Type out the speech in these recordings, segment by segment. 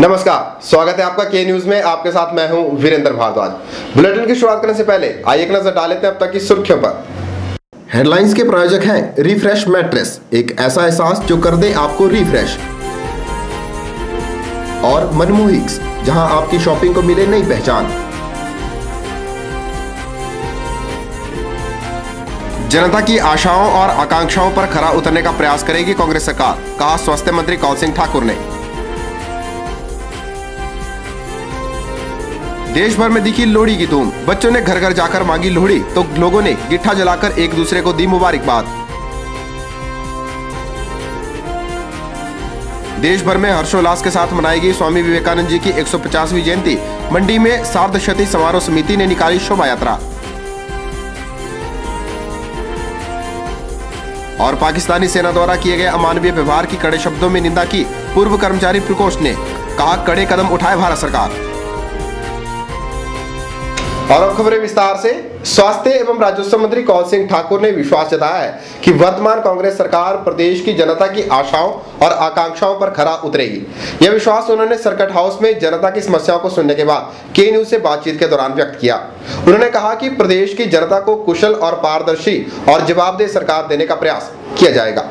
नमस्कार, स्वागत है आपका के न्यूज में। आपके साथ मैं हूं वीरेंद्र भारद्वाज। बुलेटिन की शुरुआत करने से पहले आइए एक नजर डाल लेते हैं अब तक की सुर्खियों पर। हेडलाइंस के प्रायोजक हैं रिफ्रेश मैट्रेस, एक ऐसा एहसास जो कर दे आपको रिफ्रेश, और मनमोहिक्स, जहां आपकी शॉपिंग को मिले नई पहचान। जनता की आशाओं और आकांक्षाओं पर खरा उतरने का प्रयास करेगी कांग्रेस सरकार, कहा स्वास्थ्य मंत्री कौल सिंह ठाकुर ने। देश भर में दिखी लोहड़ी की धूम, बच्चों ने घर घर जाकर मांगी लोहड़ी तो लोगों ने गिट्ठा जलाकर एक दूसरे को दी मुबारकबाद। देश भर में हर्षोल्लास के साथ मनाई गई स्वामी विवेकानंद जी की 150वीं जयंती। मंडी में सार्धशती समारोह समिति ने निकाली शोभा यात्रा। और पाकिस्तानी सेना द्वारा किए गए अमानवीय व्यवहार की कड़े शब्दों में निंदा की पूर्व कर्मचारी प्रकोष्ठ ने, कहा कड़े कदम उठाए भारत सरकार। और अब खबरें विस्तार से। स्वास्थ्य एवं राजस्व मंत्री कौल सिंह ठाकुर ने विश्वास जताया है कि वर्तमान कांग्रेस सरकार प्रदेश की जनता की आशाओं और आकांक्षाओं पर खरा उतरेगी। यह विश्वास उन्होंने सर्किट हाउस में जनता की समस्याओं को सुनने के बाद के न्यूज से बातचीत के दौरान व्यक्त किया। उन्होंने कहा कि प्रदेश की जनता को कुशल और पारदर्शी और जवाबदेह सरकार देने का प्रयास किया जाएगा।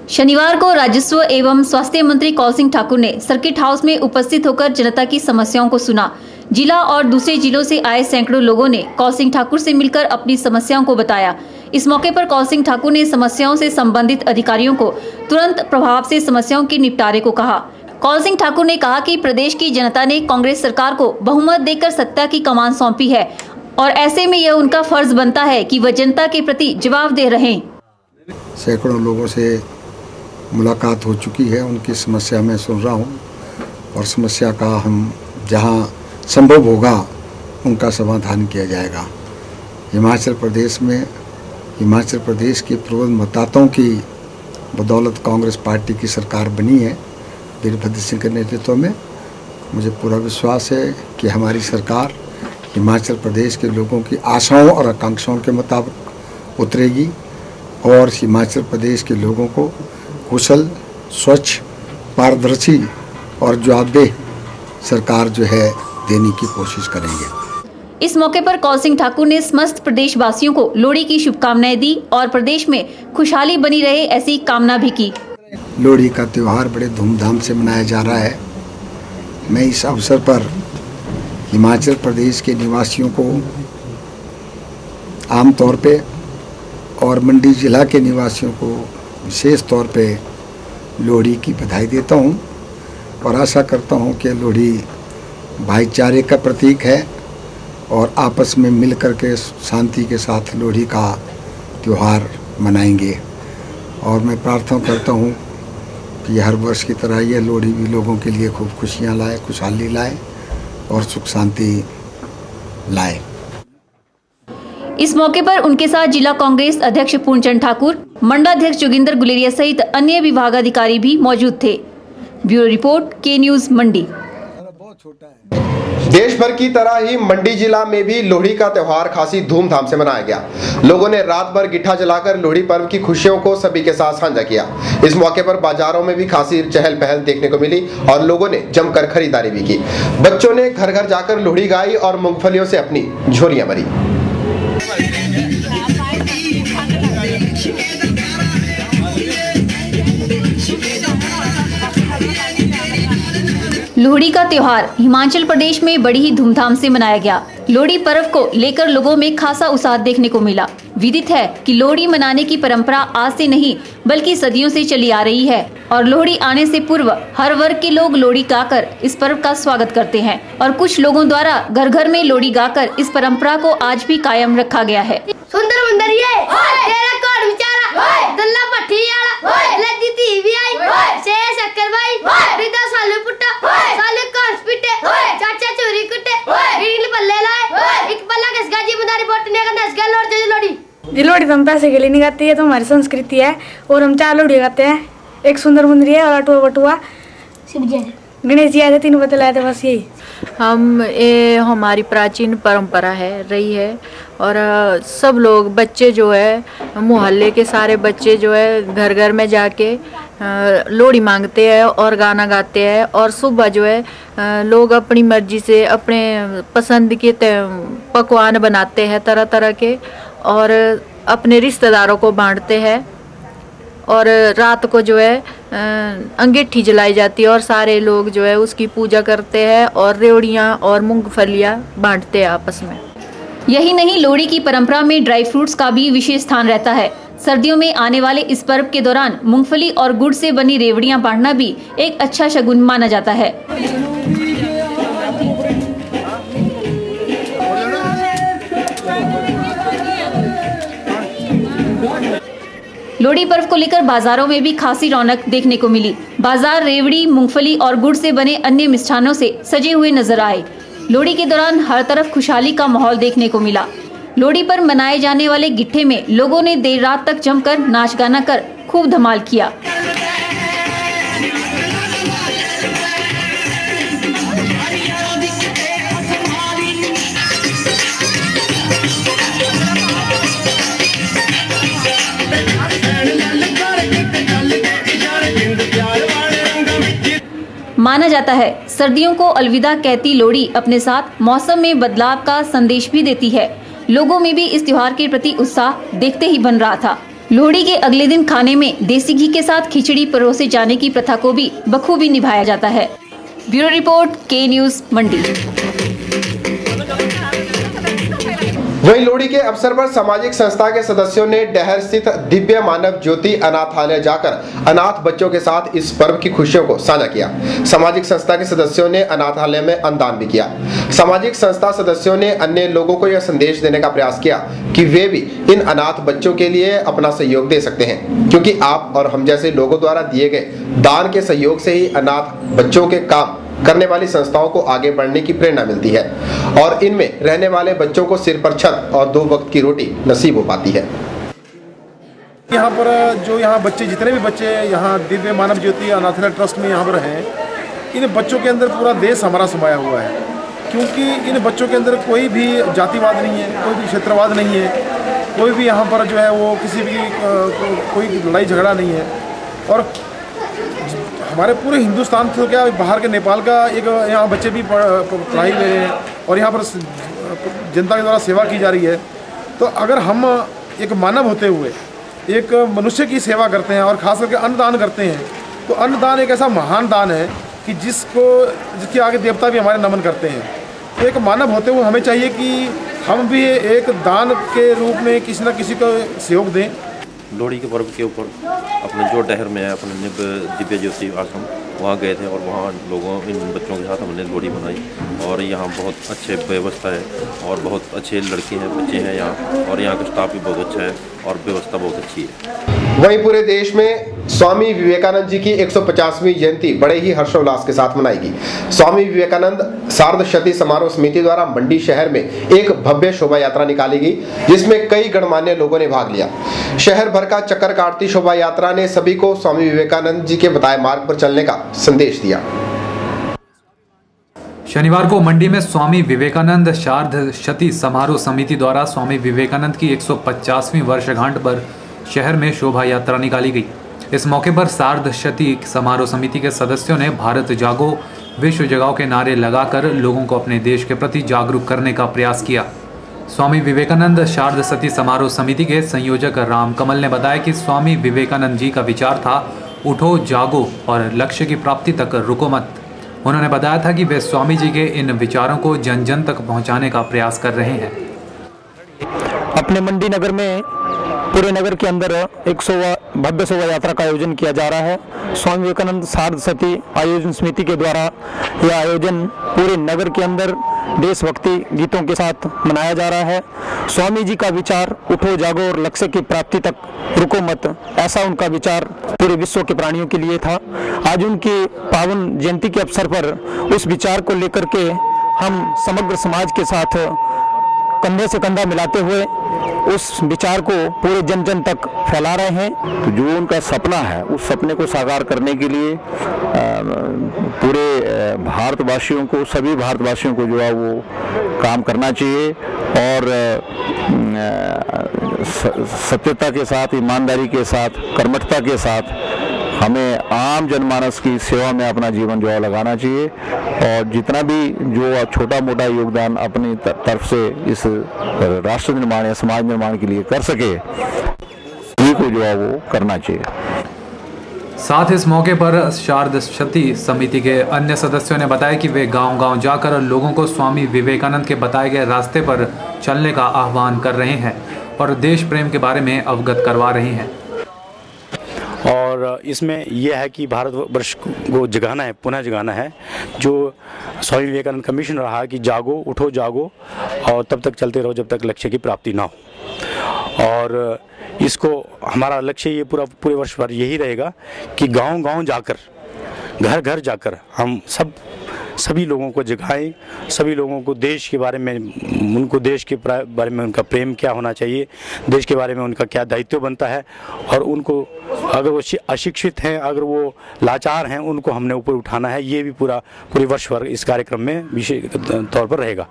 शनिवार को राजस्व एवं स्वास्थ्य मंत्री कौल सिंह ठाकुर ने सर्किट हाउस में उपस्थित होकर जनता की समस्याओं को सुना। जिला और दूसरे जिलों से आए सैकड़ों लोगों ने कौल सिंह ठाकुर से मिलकर अपनी समस्याओं को बताया। इस मौके पर कौल सिंह ठाकुर ने समस्याओं से संबंधित अधिकारियों को तुरंत प्रभाव से समस्याओं के निपटारे को कहा। कौल सिंह ठाकुर ने कहा कि प्रदेश की जनता ने कांग्रेस सरकार को बहुमत देकर सत्ता की कमान सौंपी है और ऐसे में यह उनका फर्ज बनता है कि वह जनता के प्रति जवाबदेह रहें। सैकड़ों लोगों से मुलाकात हो चुकी है, उनकी समस्या मैं सुन रहा हूँ और समस्या का हम जहाँ संभव होगा उनका समाधान किया जाएगा। हिमाचल प्रदेश के प्रबुद्ध मतदाताओं की बदौलत कांग्रेस पार्टी की सरकार बनी है वीरभद्र सिंह के नेतृत्व में। मुझे पूरा विश्वास है कि हमारी सरकार हिमाचल प्रदेश के लोगों की आशाओं और आकांक्षाओं के मुताबिक उतरेगी और हिमाचल प्रदेश के लोगों को कुशल, स्वच्छ, पारदर्शी और जवाबदेह सरकार जो है देने की कोशिश करेंगे। इस मौके पर कौल सिंह ठाकुर ने समस्त प्रदेशवासियों को लोहड़ी की शुभकामनाएं दी और प्रदेश में खुशहाली बनी रहे ऐसी कामना भी की। लोहड़ी का त्यौहार बड़े धूमधाम से मनाया जा रहा है। मैं इस अवसर पर हिमाचल प्रदेश के निवासियों को आम तौर पे और मंडी जिला के निवासियों को विशेष तौर पे लोहड़ी की बधाई देता हूँ और आशा करता हूँ कि लोहड़ी भाईचारे का प्रतीक है और आपस में मिलकर के शांति के साथ लोहड़ी का त्यौहार मनाएंगे। और मैं प्रार्थना करता हूँ कि हर वर्ष की तरह ये लोहड़ी भी लोगों के लिए खूब खुशियाँ लाए, खुशहाली लाए और सुख शांति लाए। इस मौके पर उनके साथ जिला कांग्रेस अध्यक्ष पूर्णचंद ठाकुर, मंडलाध्यक्ष जोगिंदर गुलेरिया सहित अन्य विभागाधिकारी भी मौजूद थे। ब्यूरो रिपोर्ट, के न्यूज मंडी। देश भर की तरह ही मंडी जिला में भी लोहड़ी का त्यौहार खासी धूमधाम से मनाया गया। लोगों ने रात भर गिट्ठा जलाकर लोहड़ी पर्व की खुशियों को सभी के साथ साझा किया। इस मौके पर बाजारों में भी खासी चहल पहल देखने को मिली और लोगों ने जमकर खरीदारी भी की। बच्चों ने घर घर जाकर लोहड़ी गाई और मूंगफलियों से अपनी झोलियां भरी। लोहड़ी का त्योहार हिमाचल प्रदेश में बड़ी ही धूमधाम से मनाया गया। लोहड़ी पर्व को लेकर लोगों में खासा उत्साह देखने को मिला। विदित है कि लोहड़ी मनाने की परंपरा आज से नहीं बल्कि सदियों से चली आ रही है और लोहड़ी आने से पूर्व हर वर्ग के लोग लोहड़ी गाकर इस पर्व का स्वागत करते हैं और कुछ लोगों द्वारा घर घर में लोहड़ी गाकर इस परंपरा को आज भी कायम रखा गया है। सुंदर मुंदरिये तेरा कोड विचारा दल्ला पठियाला लदी टीवी आई से शक्कर भाई रिदा सालू पुट्टा सालू कांस पिटे चाचा चोरी कुटे इडली पल्ले लाए एक पल्ला किस गाजी मुदारी बोटने का दस गल और जो लोड़ी जी। लोहड़ी तो हम पैसे के लिए नहीं गाते, ये तो हमारी संस्कृति है और हम 4 लोहड़ी गाते हैं, एक सुंदर मुंदरी है और अटुआ बटुआ गणेश जी आए थे 3 बजे लाए थे, बस यही। ये हमारी प्राचीन परंपरा है रही है और सब लोग बच्चे जो है मोहल्ले के सारे बच्चे जो है घर घर में जाके लोहड़ी मांगते हैं और गाना गाते हैं और सुबह जो है लोग अपनी मर्जी से अपने पसंद के पकवान बनाते हैं तरह तरह के और अपने रिश्तेदारों को बांटते हैं और रात को जो है अंगीठी जलाई जाती है और सारे लोग जो है उसकी पूजा करते हैं और रेवड़ियाँ और मूंगफलियाँ बांटते हैं आपस में। यही नहीं, लोहड़ी की परंपरा में ड्राई फ्रूट्स का भी विशेष स्थान रहता है। सर्दियों में आने वाले इस पर्व के दौरान मूंगफली और गुड़ से बनी रेवड़ियां बांटना भी एक अच्छा शगुन माना जाता है। लोहड़ी पर्व को लेकर बाजारों में भी खासी रौनक देखने को मिली। बाजार रेवड़ी, मूंगफली और गुड़ से बने अन्य मिष्ठानों से सजे हुए नजर आए। लोहड़ी के दौरान हर तरफ खुशहाली का माहौल देखने को मिला। लोहड़ी पर मनाए जाने वाले गिट्ठे में लोगों ने देर रात तक जमकर नाच गाना कर खूब धमाल किया। माना जाता है सर्दियों को अलविदा कहती लोहड़ी अपने साथ मौसम में बदलाव का संदेश भी देती है। लोगों में भी इस त्योहार के प्रति उत्साह देखते ही बन रहा था। लोहड़ी के अगले दिन खाने में देसी घी के साथ खिचड़ी परोसे जाने की प्रथा को भी बखूबी निभाया जाता है। ब्यूरो रिपोर्ट, के न्यूज़, मंडी। वहीं लोहड़ी के अवसर पर सामाजिक संस्था के सदस्यों ने डहर स्थित दिव्य मानव ज्योति अनाथालय जाकर अनाथ बच्चों के साथ इस पर्व की खुशियों को साझा किया। सामाजिक संस्था के सदस्यों ने अनाथालय में अन्नदान भी किया। सामाजिक संस्था सदस्यों ने अन्य लोगों को यह संदेश देने का प्रयास किया कि वे भी इन अनाथ बच्चों के लिए अपना सहयोग दे सकते हैं, क्योंकि आप और हम जैसे लोगों द्वारा दिए गए दान के सहयोग से ही अनाथ बच्चों के काम करने वाली संस्थाओं को आगे बढ़ने की प्रेरणा मिलती है और इनमें रहने वाले बच्चों को सिर पर छत और 2 वक्त की रोटी नसीब हो पाती है। यहाँ पर जो यहाँ बच्चे, जितने भी बच्चे यहाँ दिव्य मानव ज्योति अनाथालय ट्रस्ट में यहाँ पर हैं, इन बच्चों के अंदर पूरा देश हमारा समाया हुआ है, क्योंकि इन बच्चों के अंदर कोई भी जातिवाद नहीं है, कोई भी क्षेत्रवाद नहीं है, कोई भी यहाँ पर जो है वो किसी भी कोई लड़ाई झगड़ा नहीं है। और हमारे पूरे हिंदुस्तान से क्या बाहर के नेपाल का एक यहाँ बच्चे भी पढ़ाई ले रहे हैं और यहाँ पर जनता के द्वारा सेवा की जा रही है। तो अगर हम एक मानव होते हुए एक मनुष्य की सेवा करते हैं और खास करके अन्नदान करते हैं, तो अन्नदान एक ऐसा महान दान है कि जिसके आगे देवता भी हमारे नमन करते हैं। तो एक मानव होते हुए हमें चाहिए कि हम भी एक दान के रूप में किसी न किसी को सहयोग दें। लोहड़ी के पर्व के ऊपर अपने जो डहर में है अपने दिव्य ज्योति आश्रम, वहाँ गए थे और वहाँ इन बच्चों के साथ हमने लोहड़ी मनाई और यहाँ बहुत अच्छे व्यवस्था है और बहुत अच्छे लड़के हैं, बच्चे हैं यहाँ और यहाँ का स्टाफ भी बहुत अच्छा है और व्यवस्था बहुत अच्छी है। वहीं पूरे देश में स्वामी विवेकानंद जी की 150वीं जयंती बड़े ही हर्षोल्लास के साथ मनाएगी। स्वामी विवेकानंद सार्धशती समारोह समिति द्वारा मंडी शहर में एक भव्य शोभा यात्रा निकाली गई, जिसमें कई गणमान्य लोगों ने भाग लिया। शहर भर का चक्कर काटती शोभा यात्रा ने सभी को स्वामी विवेकानंद जी के बताए मार्ग पर चलने का संदेश दिया। शनिवार को मंडी में स्वामी विवेकानंद सार्धशती समारोह समिति द्वारा स्वामी विवेकानंद की 150वीं वर्षगांठ पर शहर में शोभा यात्रा निकाली गई। इस मौके पर सार्धशती समारोह समिति के सदस्यों ने भारत जागो, विश्व जगाओ के नारे लगाकर लोगों को अपने देश के प्रति जागरूक करने का प्रयास किया। स्वामी विवेकानंद सार्धशती समारोह समिति के संयोजक राम कमल ने बताया कि स्वामी विवेकानंद जी का विचार था, उठो जागो और लक्ष्य की प्राप्ति तक रुको मत। उन्होंने बताया था कि वे स्वामी जी के इन विचारों को जन जन तक पहुंचाने का प्रयास कर रहे हैं। अपने मंडी नगर में पूरे नगर के अंदर एक भव्य शोभा यात्रा का आयोजन किया जा रहा है। स्वामी विवेकानंद सार्धशती आयोजन समिति के द्वारा यह आयोजन पूरे नगर के अंदर देशभक्ति गीतों के साथ मनाया जा रहा है। स्वामी जी का विचार उठो जागो और लक्ष्य की प्राप्ति तक रुको मत, ऐसा उनका विचार पूरे विश्व के प्राणियों के लिए था। आज उनकी पावन जयंती के अवसर पर उस विचार को लेकर के हम समग्र समाज के साथ कंधे से कंधा मिलाते हुए उस विचार को पूरे जन जन तक फैला रहे हैं। तो जो उनका सपना है उस सपने को साकार करने के लिए पूरे भारतवासियों को, सभी भारतवासियों को जो है वो काम करना चाहिए और सत्यता के साथ, ईमानदारी के साथ, कर्मठता के साथ हमें आम जनमानस की सेवा में अपना जीवन जो है लगाना चाहिए और जितना भी जो छोटा मोटा योगदान अपनी तरफ से इस राष्ट्र निर्माण या समाज निर्माण के लिए कर सके, उन्हीं को जो है वो करना चाहिए। साथ इस मौके पर शारद शती समिति के अन्य सदस्यों ने बताया कि वे गांव-गांव जाकर लोगों को स्वामी विवेकानंद के बताए गए रास्ते पर चलने का आह्वान कर रहे हैं और देश प्रेम के बारे में अवगत करवा रहे हैं। और इसमें यह है कि भारतवर्ष को जगाना है, पुनः जगाना है। जो स्वामी विवेकानंद का मिशन रहा कि जागो, उठो, जागो और तब तक चलते रहो जब तक लक्ष्य की प्राप्ति ना हो। और इसको हमारा लक्ष्य ये पूरे वर्ष भर यही रहेगा कि गांव-गांव जाकर, घर-घर जाकर हम सभी लोगों को जगाएं, सभी लोगों को देश के बारे में, उनको देश के बारे में उनका प्रेम क्या होना चाहिए, देश के बारे में उनका क्या दायित्व बनता है और उनको अगर वो अशिक्षित हैं, अगर वो लाचार हैं, उनको हमने ऊपर उठाना है। ये भी पूरे वर्ष भर इस कार्यक्रम में विशेष तौर पर रहेगा।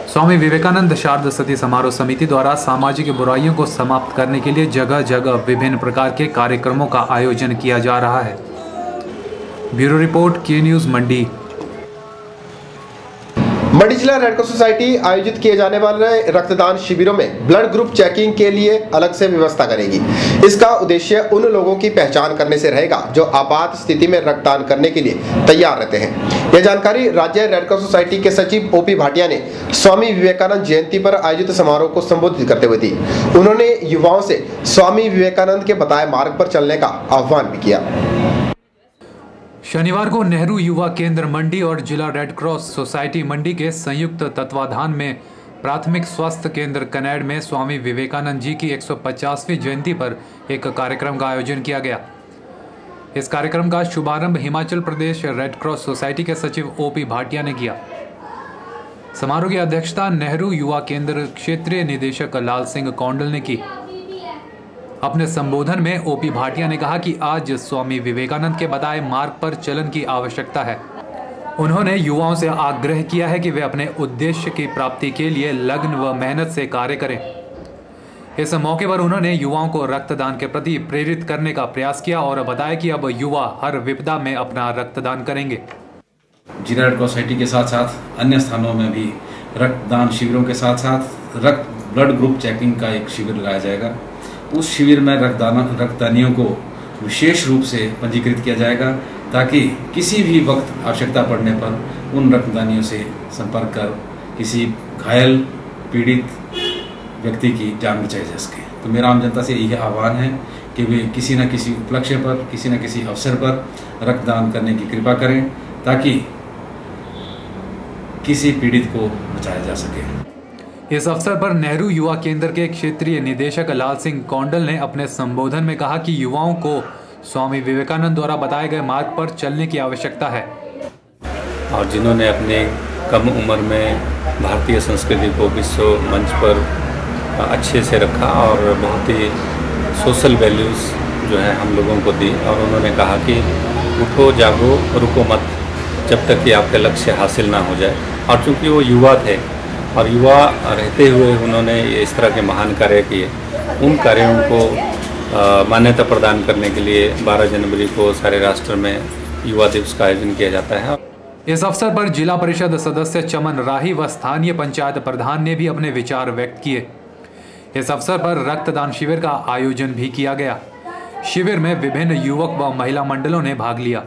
स्वामी विवेकानंद शारद सती समारोह समिति द्वारा सामाजिक बुराइयों को समाप्त करने के लिए जगह जगह विभिन्न प्रकार के कार्यक्रमों का आयोजन किया जा रहा है। ब्यूरो रिपोर्ट, के न्यूज़, मंडी। मंडी जिला रेड क्रॉस सोसाइटी आयोजित किए जाने वाले रक्तदान शिविरों में ब्लड ग्रुप चेकिंग के लिए अलग से व्यवस्था करेगी। इसका उद्देश्य उन लोगों की पहचान करने से रहेगा जो आपात स्थिति में रक्तदान करने के लिए तैयार रहते हैं। यह जानकारी राज्य रेड क्रॉस सोसाइटी के सचिव ओपी भाटिया ने स्वामी विवेकानंद जयंती पर आयोजित समारोह को संबोधित करते हुए दी। उन्होंने युवाओं से स्वामी विवेकानंद के बताए मार्ग पर चलने का आह्वान भी किया। शनिवार को नेहरू युवा केंद्र मंडी और जिला रेड क्रॉस सोसाइटी मंडी के संयुक्त तत्वाधान में प्राथमिक स्वास्थ्य केंद्र कनेड में स्वामी विवेकानंद जी की 150वीं जयंती पर एक कार्यक्रम का आयोजन किया गया। इस कार्यक्रम का शुभारंभ Himachal Pradesh red cross society के सचिव ओपी भाटिया ने किया। समारोह की अध्यक्षता नेहरू युवा केंद्र क्षेत्रीय निदेशक लाल सिंह कौंडल ने की। अपने संबोधन में ओपी भाटिया ने कहा कि आज स्वामी विवेकानंद के बताए मार्ग पर चलन की आवश्यकता है। उन्होंने युवाओं से आग्रह किया है कि वे अपने उद्देश्य की प्राप्ति के लिए लगन व मेहनत से कार्य करें। इस मौके पर उन्होंने युवाओं को रक्तदान के प्रति प्रेरित करने का प्रयास किया और बताया कि अब युवा हर विपदा में अपना रक्तदान करेंगे। जिला रेड क्रॉस सोसाइटी के साथ साथ अन्य स्थानों में भी रक्तदान शिविरों के साथ साथ ब्लड ग्रुप चेकिंग का एक शिविर लगाया जाएगा। उस शिविर में रक्तदानियों को विशेष रूप से पंजीकृत किया जाएगा ताकि किसी भी वक्त आवश्यकता पड़ने पर उन रक्तदानियों से संपर्क कर किसी घायल पीड़ित व्यक्ति की जान बचाई जा सके। तो मेरा आम जनता से यही आह्वान है कि वे किसी न किसी उपलक्ष्य पर, किसी न किसी अवसर पर रक्तदान करने की कृपा करें ताकि किसी पीड़ित को बचाया जा सके। इस अवसर पर नेहरू युवा केंद्र के क्षेत्रीय निदेशक लाल सिंह कौंडल ने अपने संबोधन में कहा कि युवाओं को स्वामी विवेकानंद द्वारा बताए गए मार्ग पर चलने की आवश्यकता है और जिन्होंने अपने कम उम्र में भारतीय संस्कृति को विश्व मंच पर अच्छे से रखा और बहुत ही सोशल वैल्यूज़ जो है हम लोगों को दी और उन्होंने कहा कि उठो, जागो, रुको मत जब तक कि आपके लक्ष्य हासिल ना हो जाए। और चूँकि वो युवा थे और युवा रहते हुए उन्होंने इस तरह के महान कार्य किए, उन कार्यों को मान्यता प्रदान करने के लिए 12 जनवरी को सारे राष्ट्र में युवा दिवस का आयोजन किया जाता है। इस अवसर पर जिला परिषद सदस्य चमन राही व स्थानीय पंचायत प्रधान ने भी अपने विचार व्यक्त किए। इस अवसर पर रक्तदान शिविर का आयोजन भी किया गया। शिविर में विभिन्न युवक व महिला मंडलों ने भाग लिया।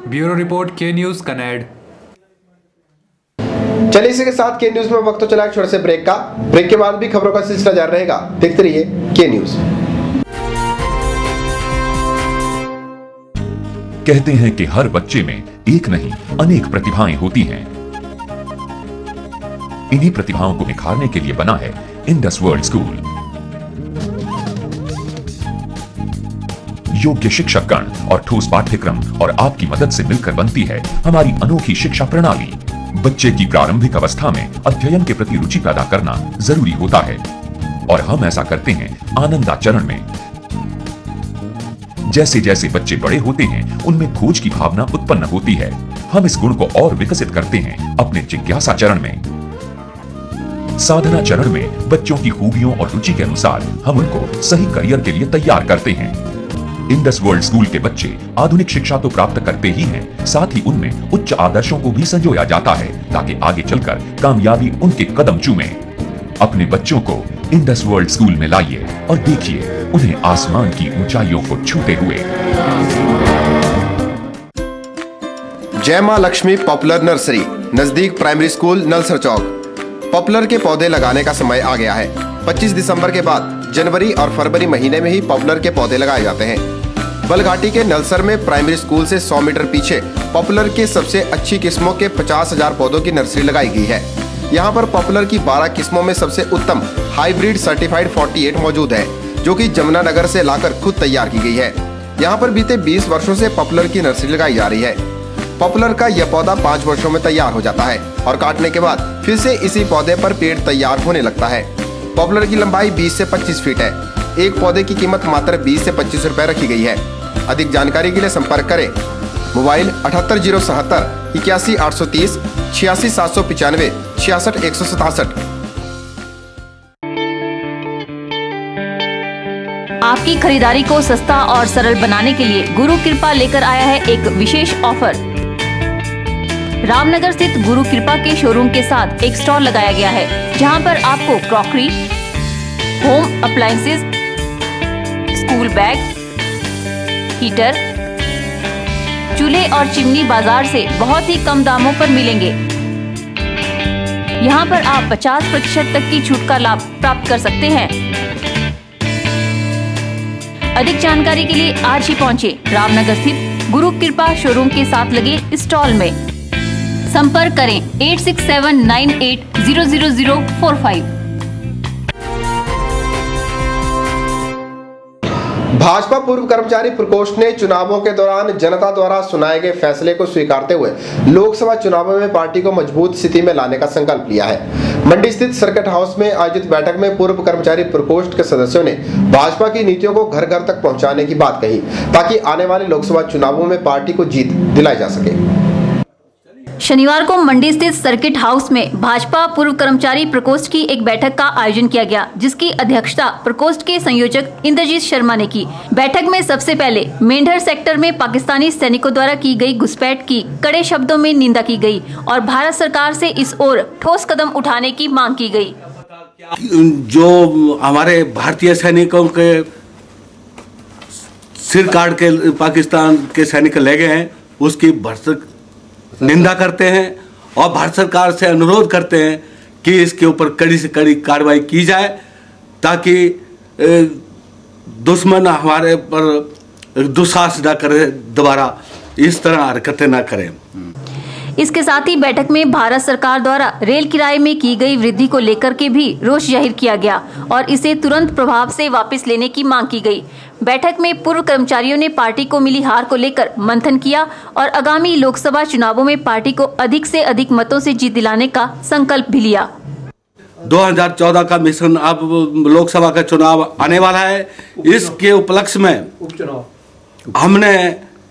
ब्यूरो रिपोर्ट, के न्यूज़, कनेड। चलिए इसी के साथ के न्यूज में वक्त तो चला एक छोटे से ब्रेक का। ब्रेक के बाद भी खबरों का सिलसिला जारी रहेगा। देखते रहिए के न्यूज। कहते हैं कि हर बच्चे में एक नहीं अनेक प्रतिभाएं होती हैं। इन्हीं प्रतिभाओं को निखारने के लिए बना है इंडस वर्ल्ड स्कूल। योग्य शिक्षकगण और ठोस पाठ्यक्रम और आपकी मदद से मिलकर बनती है हमारी अनोखी शिक्षा प्रणाली। बच्चे की प्रारंभिक अवस्था में अध्ययन के प्रति रुचि पैदा करना जरूरी होता है और हम ऐसा करते हैं आनंदाचरण में। जैसे जैसे बच्चे बड़े होते हैं उनमें खोज की भावना उत्पन्न होती है। हम इस गुण को और विकसित करते हैं अपने जिज्ञासा चरण में। साधना चरण में बच्चों की खूबियों और रुचि के अनुसार हम उनको सही करियर के लिए तैयार करते हैं। इंडस वर्ल्ड स्कूल के बच्चे आधुनिक शिक्षा तो प्राप्त करते ही हैं, साथ ही उनमें उच्च आदर्शों को भी संजोया जाता है ताकि आगे चलकर कामयाबी उनके कदम चूमे। अपने बच्चों को इंडस वर्ल्ड स्कूल में लाइए और देखिए उन्हें आसमान की ऊंचाइयों को छूते हुए। जय मां लक्ष्मी पॉपुलर नर्सरी, नजदीक प्राइमरी स्कूल नलसर चौक। पॉपुलर के पौधे लगाने का समय आ गया है। 25 दिसंबर के बाद जनवरी और फरवरी महीने में ही पॉपुलर के पौधे लगाए जाते हैं। बलघाटी के नलसर में प्राइमरी स्कूल से 100 मीटर पीछे पॉपुलर के सबसे अच्छी किस्मों के 50,000 पौधों की नर्सरी लगाई गई है। यहाँ पर पॉपुलर की 12 किस्मों में सबसे उत्तम हाइब्रिड सर्टिफाइड 48 मौजूद है, जो कि जमुनानगर से लाकर खुद तैयार की गई है। यहाँ पर बीते 20 वर्षों से पॉपुलर की नर्सरी लगाई जा रही है। पॉपुलर का यह पौधा 5 वर्षों में तैयार हो जाता है और काटने के बाद फिर से इसी पौधे पर पेड़ तैयार होने लगता है। पॉपुलर की लंबाई 20 से 25 फीट है। एक पौधे की कीमत मात्र 20 से 25 रुपए रखी गई है। अधिक जानकारी के लिए संपर्क करें। मोबाइल 78077 81830 86795 66167। आपकी खरीदारी को सस्ता और सरल बनाने के लिए गुरु कृपा लेकर आया है एक विशेष ऑफर। रामनगर स्थित गुरु कृपा के शोरूम के साथ एक स्टॉल लगाया गया है, जहां पर आपको crockery, home appliances, school bag, heater, चूल्हे और चिमनी बाजार से बहुत ही कम दामों पर मिलेंगे। यहां पर आप 50% तक की छूट का लाभ प्राप्त कर सकते हैं। अधिक जानकारी के लिए आज ही पहुंचे रामनगर स्थित गुरु कृपा शोरूम के साथ लगे स्टॉल में। संपर्क करें 8679800045। भाजपा पूर्व कर्मचारी प्रकोष्ठ ने चुनावों के दौरान जनता द्वारा सुनाए गए फैसले को स्वीकारते हुए लोकसभा चुनावों में पार्टी को मजबूत स्थिति में लाने का संकल्प लिया है। मंडी स्थित सर्किट हाउस में आयोजित बैठक में पूर्व कर्मचारी प्रकोष्ठ के सदस्यों ने भाजपा की नीतियों को घर घर तक पहुंचाने की बात कही, ताकि आने वाले लोकसभा चुनावों में पार्टी को जीत दिलाई जा सके। शनिवार को मंडी स्थित सर्किट हाउस में भाजपा पूर्व कर्मचारी प्रकोष्ठ की एक बैठक का आयोजन किया गया, जिसकी अध्यक्षता प्रकोष्ठ के संयोजक इंद्रजीत शर्मा ने की। बैठक में सबसे पहले मेंढर सेक्टर में पाकिस्तानी सैनिकों द्वारा की गई घुसपैठ की कड़े शब्दों में निंदा की गई और भारत सरकार से इस ओर ठोस कदम उठाने की मांग की गई। जो हमारे भारतीय सैनिकों के सिर काट के पाकिस्तान के सैनिक ले गए हैं, उसकी भरसक निंदा करते हैं और भारत सरकार से अनुरोध करते हैं कि इसके ऊपर कड़ी से कड़ी कार्रवाई की जाए, ताकि दुश्मन हमारे पर दुस्साहस न करे, दोबारा इस तरह हरकतें न करें। इसके साथ ही बैठक में भारत सरकार द्वारा रेल किराए में की गई वृद्धि को लेकर के भी रोष जाहिर किया गया और इसे तुरंत प्रभाव से वापस लेने की मांग की गई। बैठक में पूर्व कर्मचारियों ने पार्टी को मिली हार को लेकर मंथन किया और आगामी लोकसभा चुनावों में पार्टी को अधिक से अधिक मतों से जीत दिलाने का संकल्प भी लिया। 2014 का मिशन, अब लोकसभा का चुनाव आने वाला है। इसके उपलक्ष्य में हमने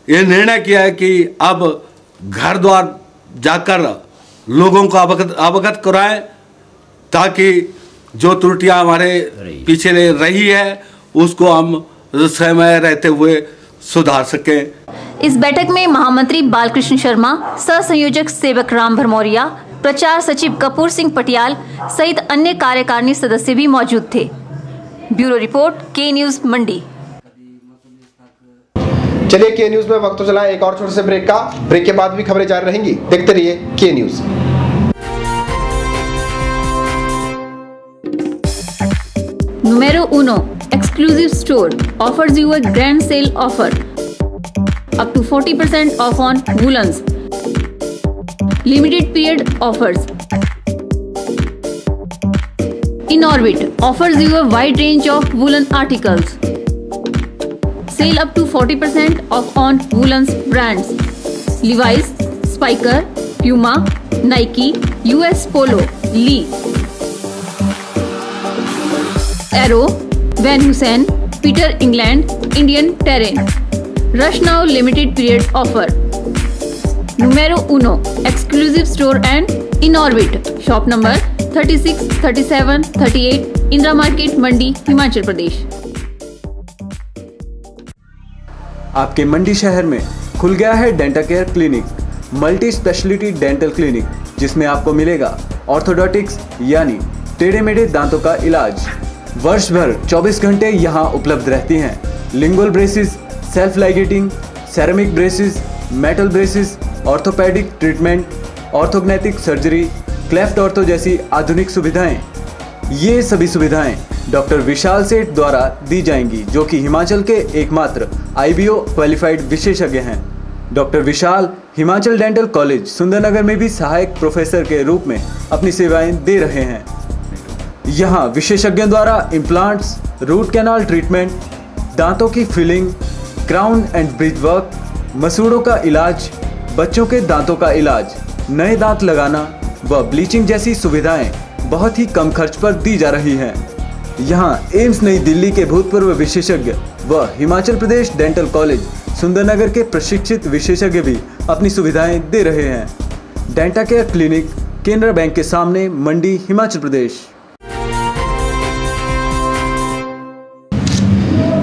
ये निर्णय किया है कि अब घर द्वार जाकर लोगों को अवगत कराएं, ताकि जो त्रुटियां हमारे पीछे रही है उसको हम समय रहते हुए सुधार सकें। इस बैठक में महामंत्री बालकृष्ण शर्मा, सह संयोजक सेवक राम भरमौरिया, प्रचार सचिव कपूर सिंह पटियाल सहित अन्य कार्यकारिणी सदस्य भी मौजूद थे। ब्यूरो रिपोर्ट, के न्यूज मंडी। चलिए के न्यूज में वक्त तो चला एक और छोटे से ब्रेक का। ब्रेक के बाद भी खबरें जारी रहेंगी, देखते रहिए के news. Numero 1 exclusive store offers you a grand sale offer up to 40% off on woolens. Limited period offers. In Orbit offers you a wide range of woolen articles. Sale up to 40% off on woolens brands: Levi's, Spiker, Puma, Nike, US Polo, Lee, Arrow, Van Heusen, Peter England, Indian Terrain. Rush now limited period offer. Numero 1 exclusive store and in orbit. Shop number 36, 37, 38 Indira market मंडी हिमाचल प्रदेश। आपके मंडी शहर में खुल गया है dental care clinic, multi speciality dental clinic, जिसमें आपको मिलेगा orthodontics यानी टेढ़े मेढ़े दांतों का इलाज। वर्ष भर 24 घंटे यहाँ उपलब्ध रहती हैं। Lingual braces, self ligating, ceramic braces, metal braces, orthopaedic treatment, orthognathic surgery, cleft ortho जैसी आधुनिक सुविधाएं। ये सभी सुविधाएं डॉक्टर विशाल सेठ द्वारा दी जाएंगी, जो कि हिमाचल के एकमात्र IBO क्वालिफाइड विशेषज्ञ हैं। डॉक्टर विशाल हिमाचल डेंटल कॉलेज सुंदरनगर में भी सहायक प्रोफेसर के रूप में अपनी सेवाएं दे रहे हैं। यहाँ विशेषज्ञों द्वारा इम्प्लांट्स, रूट कैनाल ट्रीटमेंट, दांतों की filling, crown and bridge work, मसूड़ों का इलाज, बच्चों के दांतों का इलाज, नए दांत लगाना व ब्लीचिंग जैसी सुविधाएं बहुत ही कम खर्च पर दी जा रही हैं। यहाँ एम्स नई दिल्ली के भूतपूर्व विशेषज्ञ व हिमाचल प्रदेश डेंटल कॉलेज सुंदरनगर के प्रशिक्षित विशेषज्ञ भी अपनी सुविधाएं दे रहे हैं। Denta care clinic, Canara bank के सामने, मंडी, हिमाचल प्रदेश।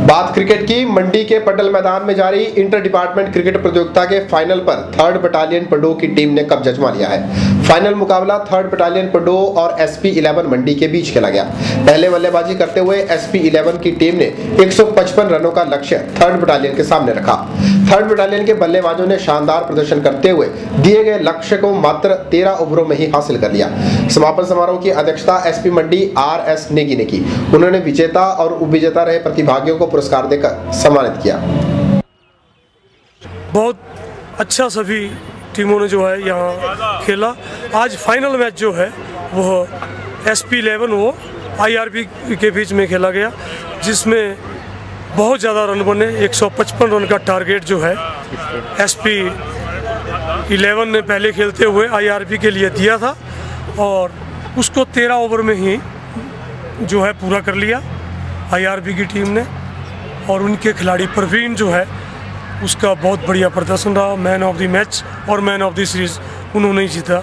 बात क्रिकेट की। मंडी के पटल मैदान में जारी इंटर डिपार्टमेंट क्रिकेट प्रतियोगिता के फाइनल पर 3rd बटालियन पंडो की टीम ने कब्जा जमा लिया है। फाइनल मुकाबला 3rd बटालियन पंडो और SP11 मंडी के बीच खेला गया। पहले बल्लेबाजी करते हुए SP11 की टीम ने 155 रनों का लक्ष्य 3rd बटालियन के सामने रखा। 3rd बटालियन के बल्लेबाजों ने शानदार प्रदर्शन करते हुए दिए गए लक्ष्य को मात्र 13 ओवरों में ही हासिल कर लिया। समापन समारोह की अध्यक्षता SP मंडी RS नेगी ने की। उन्होंने विजेता और उपविजेता रहे प्रतिभागियों को पुरस्कार देकर सम्मानित किया। बहुत अच्छा सभी टीमों ने जो है यहाँ खेला। आज फाइनल मैच जो है वो SP11 वो IRB के बीच में खेला गया, जिसमें बहुत ज़्यादा रन बने। 155 रन का टारगेट जो है SP11 ने पहले खेलते हुए IRB के लिए दिया था और उसको 13 ओवर में ही जो है पूरा कर लिया IRB की टीम ने। और उनके खिलाड़ी प्रवीण जो है उसका बहुत बढ़िया प्रदर्शन रहा। मैन ऑफ द मैच और मैन ऑफ द सीरीज उन्होंने ही जीता।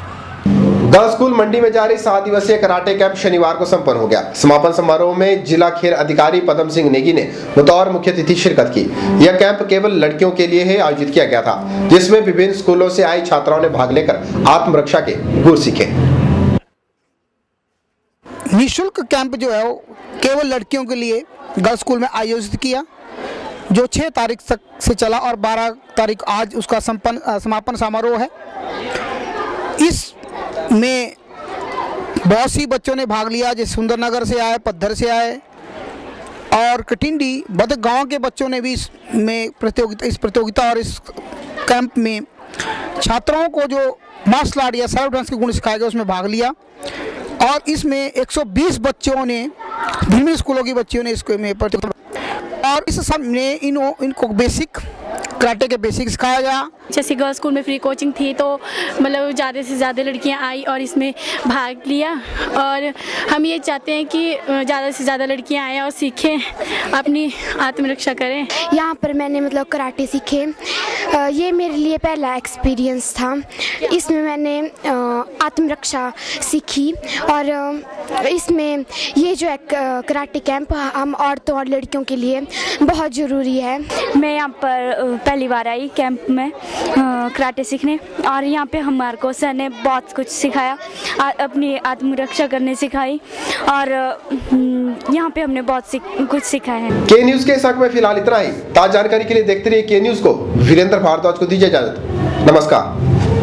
गर्ल्स स्कूल मंडी में जारी 7 दिवसीय कराटे कैंप शनिवार को संपन्न हो गया। समापन समारोह में जिला खेल अधिकारी पदम सिंह नेगी ने बतौर मुख्य अतिथि शिरकत की। यह कैंप केवल लड़कियों के लिए ही आयोजित किया गया था, जिसमें विभिन्न स्कूलों से आई छात्राओं ने भाग लेकर आत्मरक्षा के गुर सीखे। निःशुल्क कैंप जो है वो केवल लड़कियों के लिए गर्ल्स स्कूल में आयोजित किया, जो 6 तारीख तक से चला और 12 तारीख आज उसका समापन समारोह है। इसमें बहुत सी बच्चों ने भाग लिया, जैसे सुंदरनगर से आए, पद्धर से आए और कटिंडी बद गाँव के बच्चों ने भी इस प्रतियोगिता और इस कैंप में छात्राओं को जो मार्शल आर्ट या सेल्फ डिफेंस के गुण सिखाए गए उसमें भाग लिया। और इसमें 120 बच्चों ने, विभिन्न स्कूलों की बच्चियों ने इसको में और इस सब में इनको बेसिक कराटे के बेसिक सिखाया गया। जैसे गर्ल्स स्कूल में फ्री कोचिंग थी तो मतलब ज़्यादा से ज़्यादा लड़कियां आई और इसमें भाग लिया और हम ये चाहते हैं कि ज़्यादा से ज़्यादा लड़कियां आएँ और सीखें, अपनी आत्मरक्षा करें। यहाँ पर मैंने मतलब कराटे सीखे। ये मेरे लिए पहला एक्सपीरियंस था। इसमें मैंने आत्मरक्षा सीखी और इसमें ये जो कराटे कैंप हम औरतों और लड़कियों के लिए बहुत ज़रूरी है। मैं यहाँ पर पहली बार आई कैंप में कराटे सीखने और यहाँ पे हमारे को सर ने बहुत कुछ सिखाया, अपनी आत्मरक्षा करने सिखाई और यहाँ पे हमने बहुत कुछ सीखा है। के न्यूज़ के साथ में फिलहाल इतना ही। ताज़ा जानकारी के लिए देखते रहिए के न्यूज़ को। वीरेंद्र भारद्वाज को दीजिए इजाजत। नमस्कार।